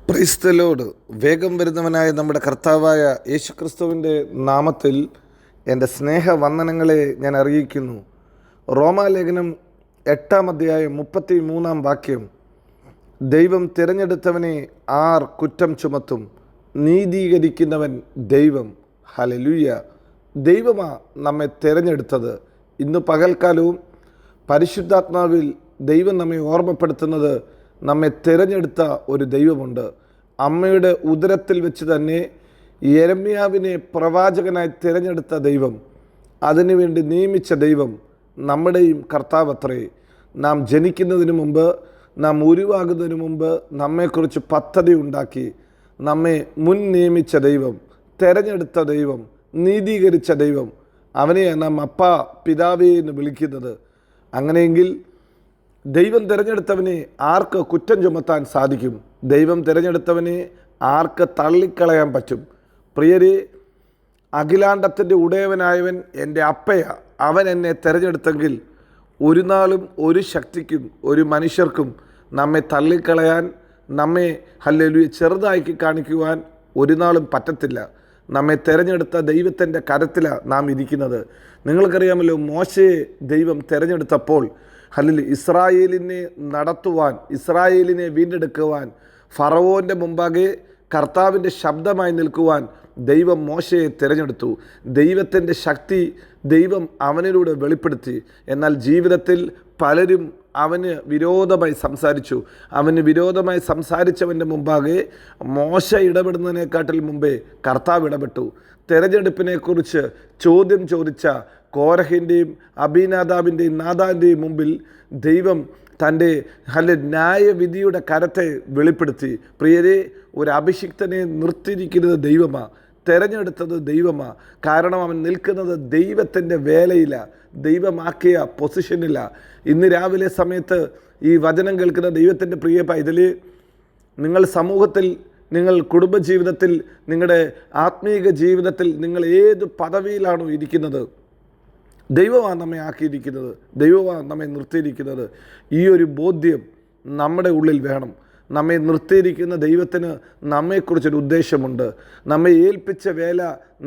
Praise the Lord. വേഗം വരുന്നവനായ നമ്മുടെ കർത്താവായ യേശുക്രിസ്തുവിൻ്റെ നാമത്തിൽ എൻ്റെ സ്നേഹവന്ദനങ്ങളെ ഞാൻ അറിയിക്കുന്നു. റോമാലേഖനം 8-ാം അധ്യായം 33-ാം വാക്യം, ദൈവം തിരഞ്ഞെടുത്തവനെ ആർ കുറ്റം ചുമത്തും, നീതീകരിക്കുന്നവൻ ദൈവം. ഹല്ലേലൂയ. ദൈവമാ നമ്മെ തിരഞ്ഞെടുത്തത്. ഇന്ന് പകൽക്കാലവും പരിശുദ്ധാത്മാവിൽ ദൈവം നമ്മെ ഓർമ്മപ്പെടുത്തുന്നത്, നമ്മെ തിരഞ്ഞെടുത്ത ഒരു ദൈവമുണ്ട്. അമ്മയുടെ ഉദരത്തിൽ വെച്ച് തന്നെ യെരമ്യാവിനെ പ്രവാചകനായി തിരഞ്ഞെടുത്ത ദൈവം, അതിനുവേണ്ടി നിയമിച്ച ദൈവം നമ്മുടെയും കർത്താവത്രേ. നാം ജനിക്കുന്നതിന് മുമ്പ്, നാം ഉരുവാകുന്നതിന് മുമ്പ് നമ്മെക്കുറിച്ച് പദ്ധതി ഉണ്ടാക്കി നമ്മെ മുൻ നിയമിച്ച ദൈവം, തിരഞ്ഞെടുത്ത ദൈവം, നീതീകരിച്ച ദൈവം, അവനെയാണ് നാം അപ്പാ പിതാവേ എന്ന് വിളിക്കുന്നത്. അങ്ങനെയെങ്കിൽ ദൈവം തിരഞ്ഞെടുത്തവനെ ആർക്ക് കുറ്റം ചുമത്താൻ സാധിക്കും? ദൈവം തിരഞ്ഞെടുത്തവനെ ആർക്ക് തള്ളിക്കളയാൻ പറ്റും? പ്രിയരെ, അഖിലാണ്ടത്തിൻ്റെ ഉടയവനായവൻ എൻ്റെ അപ്പയാ. അവൻ എന്നെ തിരഞ്ഞെടുത്തെങ്കിൽ ഒരു നാളും ഒരു ശക്തിക്കും ഒരു മനുഷ്യർക്കും നമ്മെ തള്ളിക്കളയാൻ, നമ്മെ ഹല്ലേലൂയ ചെറുതാക്കി കാണിക്കുവാൻ ഒരു നാളും പറ്റത്തില്ല. നമ്മെ തിരഞ്ഞെടുത്ത ദൈവത്തിൻ്റെ കരത്തിലാണ് നാം ഇരിക്കുന്നത്. നിങ്ങൾക്കറിയാമല്ലോ, മോശയെ ദൈവം തിരഞ്ഞെടുത്തപ്പോൾ ഇസ്രായേലിനെ നടത്തുവാൻ, ഇസ്രായേലിനെ വീണ്ടെടുക്കുവാൻ, ഫറവോൻ്റെ മുമ്പാകെ കർത്താവിൻ്റെ ശബ്ദമായി നിൽക്കുവാൻ ദൈവം മോശയെ തിരഞ്ഞെടുത്തു. ദൈവത്തിൻ്റെ ശക്തി ദൈവം അവനിലൂടെ വെളിപ്പെടുത്തി. എന്നാൽ ജീവിതത്തിൽ പലരും അവന് വിരോധമായി സംസാരിച്ചു. അവന് വിരോധമായി സംസാരിച്ചവൻ്റെ മുമ്പാകെ മോശ ഇടപെടുന്നതിനെക്കാട്ടിൽ മുമ്പേ കർത്താവ് ഇടപെട്ടു. തെരഞ്ഞെടുപ്പിനെക്കുറിച്ച് ചോദ്യം ചോദിച്ച കോരഹിൻ്റെയും അബീനാദാബിൻ്റെയും നാദാൻ്റെയും മുമ്പിൽ ദൈവം തൻ്റെ ന്യായവിധിയുടെ കരത്തെ വെളിപ്പെടുത്തി. പ്രിയരെ, ഒരു അഭിഷിക്തനെ നിർത്തിയിരിക്കുന്നത് ദൈവമാണ്, തിരഞ്ഞെടുത്തത് ദൈവമാണ്. കാരണം അവൻ നിൽക്കുന്നത് ദൈവത്തിൻ്റെ വേലയില്ല, ദൈവമാക്കിയ പൊസിഷനില്ല. ഇന്ന് രാവിലെ സമയത്ത് ഈ വചനം കേൾക്കുന്ന ദൈവത്തിൻ്റെ പ്രിയ പൈതലേ, നിങ്ങൾ സമൂഹത്തിൽ, നിങ്ങൾ കുടുംബജീവിതത്തിൽ, നിങ്ങളുടെ ആത്മീക ജീവിതത്തിൽ നിങ്ങൾ ഏത് പദവിയിലാണോ ഇരിക്കുന്നത്, ദൈവമാണ് നമ്മെ ആക്കിയിരിക്കുന്നത്, ദൈവമാണ് നമ്മെ നിർത്തിയിരിക്കുന്നത്. ഈ ഒരു ബോധ്യം നമ്മുടെ ഉള്ളിൽ വേണം. നമ്മെ നിർത്തിയിരിക്കുന്ന ദൈവത്തിന് നമ്മെക്കുറിച്ചൊരു ഉദ്ദേശമുണ്ട്. നമ്മെ ഏൽപ്പിച്ച വേല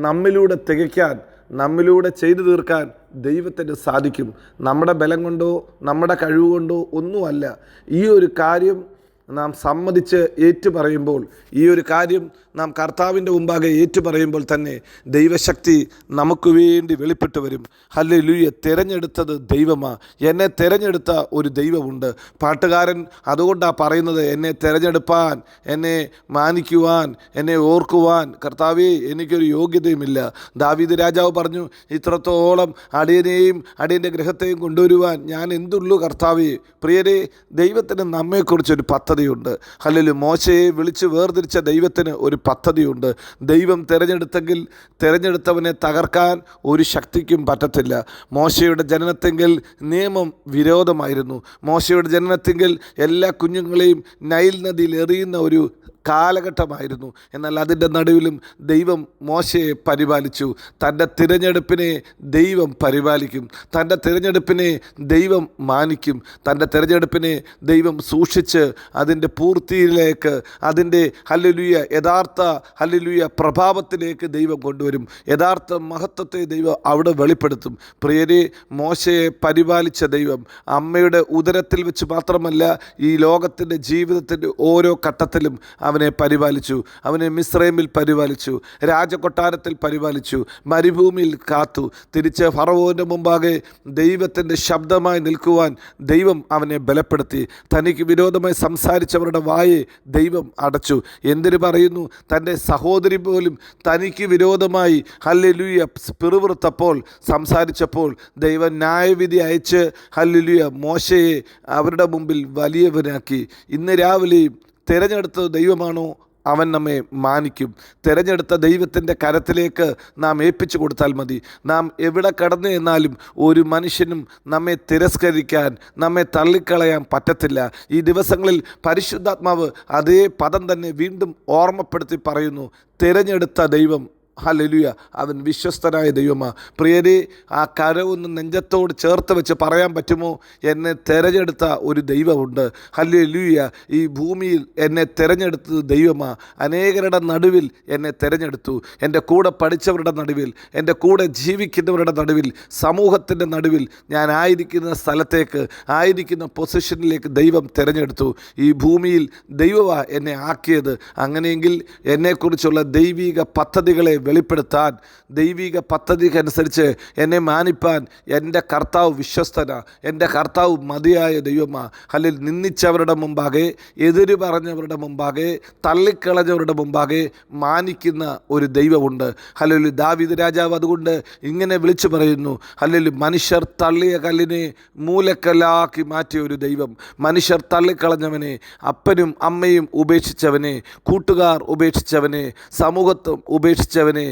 നമ്മിലൂടെ തികയ്ക്കാൻ, നമ്മിലൂടെ ചെയ്തു തീർക്കാൻ ദൈവത്തിന് സാധിക്കും. നമ്മുടെ ബലം കൊണ്ടോ നമ്മുടെ കഴിവ് കൊണ്ടോ ഒന്നുമല്ല. ഈ ഒരു കാര്യം നാം സമ്മതിച്ച് ഏറ്റുപറയുമ്പോൾ, ഈ ഒരു കാര്യം നാം കർത്താവിൻ്റെ മുമ്പാകെ ഏറ്റുപറയുമ്പോൾ തന്നെ ദൈവശക്തി നമുക്ക് വേണ്ടി വെളിപ്പെട്ട് വരും. ഹല്ലേലൂയ. തിരഞ്ഞെടുത്തത് ദൈവമാണ്. എന്നെ തിരഞ്ഞെടുത്ത ഒരു ദൈവമുണ്ട്. പാട്ടുകാരൻ അതുകൊണ്ടാണ് പറയുന്നത്, എന്നെ തിരഞ്ഞെടുപ്പാൻ, എന്നെ മാനിക്കുവാൻ, എന്നെ ഓർക്കുവാൻ കർത്താവേ എനിക്കൊരു യോഗ്യതയുമില്ല. ദാവീദ് രാജാവ് പറഞ്ഞു, ഇത്രത്തോളം അടിയനെയും അടിയൻ്റെ ഗൃഹത്തെയും കൊണ്ടുവരുവാൻ ഞാൻ എന്തുള്ളൂ കർത്താവേ. പ്രിയരെ, ദൈവത്തിന് നമ്മെക്കുറിച്ചൊരു പദ്ധതിയുണ്ട്. ഹല്ലേലൂയ. മോശയെ വിളിച്ച് വേർതിരിച്ച ദൈവത്തിന് ഒരു പദ്ധതിയുണ്ട്. ദൈവം തിരഞ്ഞെടുത്തെങ്കിൽ തിരഞ്ഞെടുത്തവനെ തകർക്കാൻ ഒരു ശക്തിക്കും പറ്റത്തില്ല. മോശയുടെ ജനനത്തെങ്കിൽ നിയമം വിരോധമായിരുന്നു. മോശയുടെ ജനനത്തെങ്കിൽ എല്ലാ കുഞ്ഞുങ്ങളെയും നൈൽ നദിയിൽ എറിയുന്ന ഒരു കാലഘട്ടമായിരുന്നു. എന്നാൽ അതിൻ്റെ നടുവിലും ദൈവം മോശയെ പരിപാലിച്ചു. തൻ്റെ തിരഞ്ഞെടുപ്പിനെ ദൈവം പരിപാലിക്കും. തൻ്റെ തിരഞ്ഞെടുപ്പിനെ ദൈവം മാനിക്കും. തൻ്റെ തിരഞ്ഞെടുപ്പിനെ ദൈവം സൂക്ഷിച്ച് അതിൻ്റെ പൂർത്തിയിലേക്ക്, അതിൻ്റെ ഹല്ലേലൂയ യഥാർത്ഥ ഹല്ലേലൂയ പ്രഭാവത്തിലേക്ക് ദൈവം കൊണ്ടുവരും. യഥാർത്ഥ മഹത്വത്തെ ദൈവം അവിടെ വെളിപ്പെടുത്തും. പ്രിയരെ, മോശയെ പരിപാലിച്ച ദൈവം അമ്മയുടെ ഉദരത്തിൽ വെച്ച് മാത്രമല്ല, ഈ ലോകത്തിൻ്റെ ജീവിതത്തിൻ്റെ ഓരോ ഘട്ടത്തിലും അവനെ പരിപാലിച്ചു. അവനെ മിസ്രൈമിൽ പരിപാലിച്ചു, രാജകൊട്ടാരത്തിൽ പരിപാലിച്ചു, മരുഭൂമിയിൽ കാത്തു. തിരിച്ച് ഫറവോൻ്റെ മുമ്പാകെ ദൈവത്തിൻ്റെ ശബ്ദമായി നിൽക്കുവാൻ ദൈവം അവനെ ബലപ്പെടുത്തി. തനിക്ക് വിരോധമായി സംസാരിച്ചവരുടെ വായെ ദൈവം അടച്ചു. എന്തിനു പറയുന്നു? തൻ്റെ സഹോദരി പോലും തനിക്ക് വിരോധമായി ഹല്ലേലൂയ പിറുപിറുത്തപ്പോൾ, സംസാരിച്ചപ്പോൾ ദൈവം ന്യായവിധി അയച്ച് ഹല്ലേലൂയ മോശയെ അവരുടെ മുമ്പിൽ വലിയവനാക്കി. ഇന്ന് രാവിലെയും തിരഞ്ഞെടുത്തത് ദൈവമാണോ, അവൻ നമ്മെ മാനിക്കും. തിരഞ്ഞെടുത്ത ദൈവത്തിൻ്റെ കരത്തിലേക്ക് നാം ഏൽപ്പിച്ചു കൊടുത്താൽ മതി. നാം എവിടെ കടന്നു എന്നാലും ഒരു മനുഷ്യനും നമ്മെ തിരസ്കരിക്കാൻ, നമ്മെ തള്ളിക്കളയാൻ പറ്റത്തില്ല. ഈ ദിവസങ്ങളിൽ പരിശുദ്ധാത്മാവ് അതേ പദം തന്നെ വീണ്ടും ഓർമ്മപ്പെടുത്തി പറയുന്നു, തിരഞ്ഞെടുത്ത ദൈവം ഹല്ലേലൂയ, അവൻ വിശ്വസ്തനായ ദൈവമാണ്. പ്രിയരെ, ആ കരവൊന്ന് നെഞ്ചത്തോട് ചേർത്ത് വെച്ച് പറയാൻ പറ്റുമോ? എന്നെ തിരഞ്ഞെടുത്ത ഒരു ദൈവമുണ്ട്. ഹല്ലേലൂയ, ഈ ഭൂമിയിൽ എന്നെ തിരഞ്ഞെടുത്തത് ദൈവമാണ്. അനേകരുടെ നടുവിൽ എന്നെ തിരഞ്ഞെടുത്തു. എൻ്റെ കൂടെ പഠിച്ചവരുടെ നടുവിൽ, എൻ്റെ കൂടെ ജീവിക്കുന്നവരുടെ നടുവിൽ, സമൂഹത്തിൻ്റെ നടുവിൽ, ഞാൻ ആയിരിക്കുന്ന സ്ഥലത്തേക്ക്, ആയിരിക്കുന്ന പൊസിഷനിലേക്ക് ദൈവം തിരഞ്ഞെടുത്തു. ഈ ഭൂമിയിൽ ദൈവമാണ് എന്നെ ആക്കിയത്. അങ്ങനെയെങ്കിൽ എന്നെക്കുറിച്ചുള്ള ദൈവിക പദ്ധതികളെ വെളിപ്പെടുത്താൻ, ദൈവിക പദ്ധതിക്കനുസരിച്ച് എന്നെ മാനിപ്പാൻ എൻ്റെ കർത്താവ് വിശ്വസ്തന, എൻ്റെ കർത്താവ് മതിയായ ദൈവമാണ്. അല്ലെങ്കിൽ നിന്ദിച്ചവരുടെ മുമ്പാകെ, എതിര് പറഞ്ഞവരുടെ മുമ്പാകെ, തള്ളിക്കളഞ്ഞവരുടെ മുമ്പാകെ മാനിക്കുന്ന ഒരു ദൈവമുണ്ട്. അല്ലെങ്കിൽ ദാവീദ് രാജാവ് അതുകൊണ്ട് ഇങ്ങനെ വിളിച്ചു പറയുന്നു, അല്ലെങ്കിൽ മനുഷ്യർ തള്ളിയ കല്ലിനെ മൂലക്കല്ലാക്കി മാറ്റിയ ഒരു ദൈവം, മനുഷ്യർ തള്ളിക്കളഞ്ഞവനെ, അപ്പനും അമ്മയും ഉപേക്ഷിച്ചവനെ, കൂട്ടുകാർ ഉപേക്ഷിച്ചവനെ, സമൂഹത്വം ഉപേക്ഷിച്ചവനെ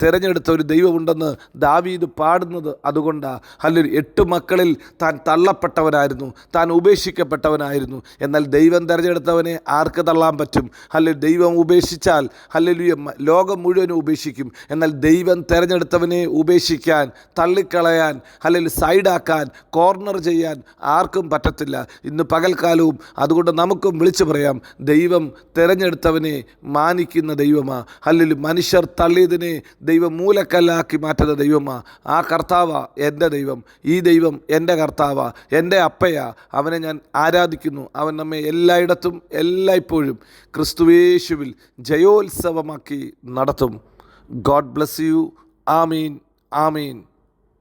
തിരഞ്ഞെടുത്ത ഒരു ദൈവമുണ്ടെന്ന് ദാവീദ് പാടുന്നത് അതുകൊണ്ടാണ്. അല്ലെങ്കിൽ 8 മക്കളിൽ താൻ തള്ളപ്പെട്ടവനായിരുന്നു, താൻ ഉപേക്ഷിക്കപ്പെട്ടവനായിരുന്നു. എന്നാൽ ദൈവം തിരഞ്ഞെടുത്തവനെ ആർക്ക് തള്ളാൻ പറ്റും? അല്ലെങ്കിൽ ദൈവം ഉപേക്ഷിച്ചാൽ ഹല്ലേലൂയ ലോകം മുഴുവനും ഉപേക്ഷിക്കും. എന്നാൽ ദൈവം തിരഞ്ഞെടുത്തവനെ ഉപേക്ഷിക്കാൻ, തള്ളിക്കളയാൻ, അല്ലെങ്കിൽ സൈഡാക്കാൻ, കോർണർ ചെയ്യാൻ ആർക്കും പറ്റത്തില്ല. ഇന്ന് പകൽക്കാലവും അതുകൊണ്ട് നമുക്കും വിളിച്ചു പറയാം, ദൈവം തിരഞ്ഞെടുത്തവനെ മാനിക്കുന്ന ദൈവമാണ്. അല്ലെങ്കിൽ മനുഷ്യർ തള്ളിയതിനെ ദൈവം മൂലക്കല്ലാക്കി മാറ്റുന്ന ദൈവമാണ്. ആ കർത്താവാ എൻ്റെ ദൈവം. ഈ ദൈവം എൻ്റെ കർത്താവാ, എൻ്റെ അപ്പയാ. അവനെ ഞാൻ ആരാധിക്കുന്നു. അവൻ നമ്മെ എല്ലായിടത്തും എല്ലായ്പ്പോഴും ക്രിസ്തുയേശുവിൽ ജയോത്സവമാക്കി നടത്തും. God bless you. Amin, Amin.